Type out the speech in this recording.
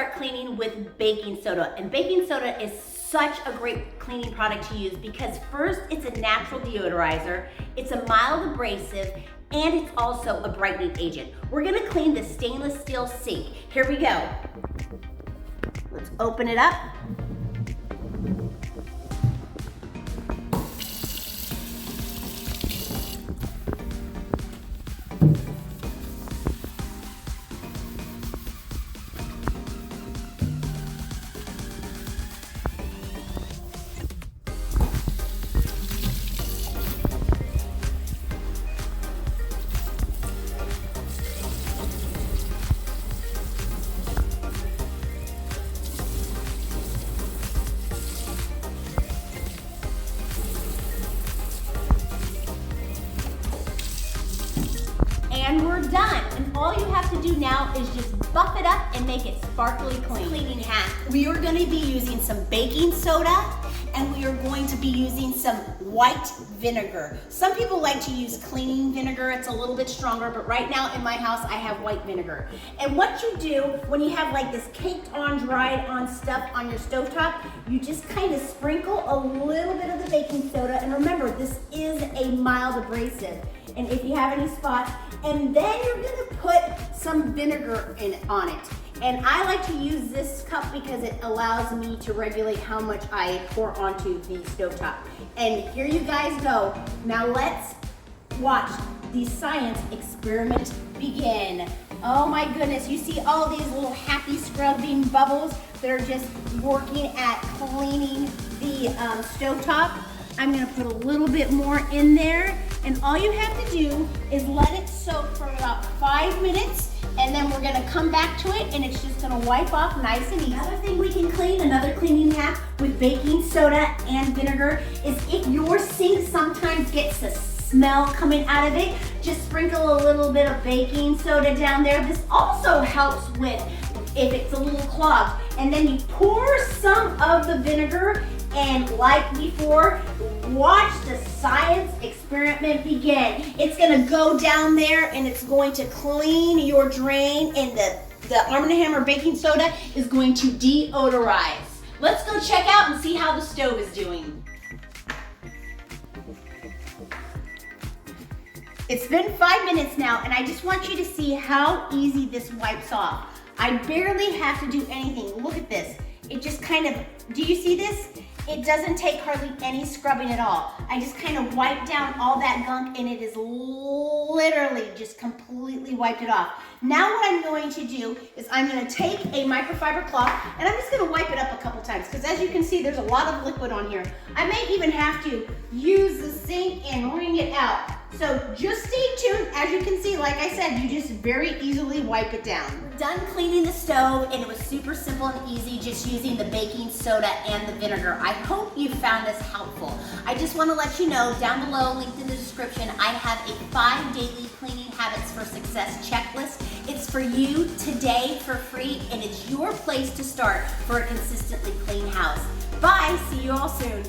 start cleaning with baking soda. And baking soda is such a great cleaning product to use because first, it's a natural deodorizer, it's a mild abrasive, and it's also a brightening agent. We're gonna clean the stainless steel sink. Here we go. Let's open it up. And we're done. And all you have to do now is just buff it up and make it sparkly clean. Cleaning hat. We are going to be using some baking soda and we are going to be using some white vinegar. Some people like to use cleaning vinegar. It's a little bit stronger, but right now in my house I have white vinegar. And what you do when you have like this caked on, dried on stuff on your stovetop, you just kind of sprinkle a little bit of the baking soda. And remember, this is a mild abrasive. And if you have any spots, and then you're gonna put some vinegar on it. And I like to use this cup because it allows me to regulate how much I pour onto the stovetop. And here you guys go. Now let's watch the science experiment begin. Oh my goodness, you see all these little happy scrubbing bubbles that are just working at cleaning the stovetop. I'm gonna put a little bit more in there, and all you have to do is let it soak for about 5 minutes, and then we're gonna come back to it, and it's just gonna wipe off nice and easy. Another thing we can clean, another cleaning hack with baking soda and vinegar is if your sink sometimes gets a smell coming out of it, just sprinkle a little bit of baking soda down there. This also helps with if it's a little clogged, and then you pour some of the vinegar, and like before, watch the science experiment begin. It's gonna go down there and it's going to clean your drain, and the Arm & Hammer baking soda is going to deodorize. Let's go check out and see how the stove is doing. It's been 5 minutes now, and I just want you to see how easy this wipes off. I barely have to do anything. Look at this. It just kind of, do you see this? It doesn't take hardly any scrubbing at all. I just kind of wipe down all that gunk, and it is literally just completely wiped it off. Now what I'm going to do is I'm going to take a microfiber cloth, and I'm just going to wipe it up a couple times, because as you can see, there's a lot of liquid on here. I may even have to use the sink and wring it out. So just stay tuned. As you can see, like I said, you just very easily wipe it down. We're done cleaning the stove, and it was super simple and easy just using the baking soda and the vinegar. I hope you found this helpful. I just want to let you know, down below, linked in the description, I have a 5 daily cleaning habits for success checklist. It's for you today for free, and it's your place to start for a consistently clean house. Bye, see you all soon.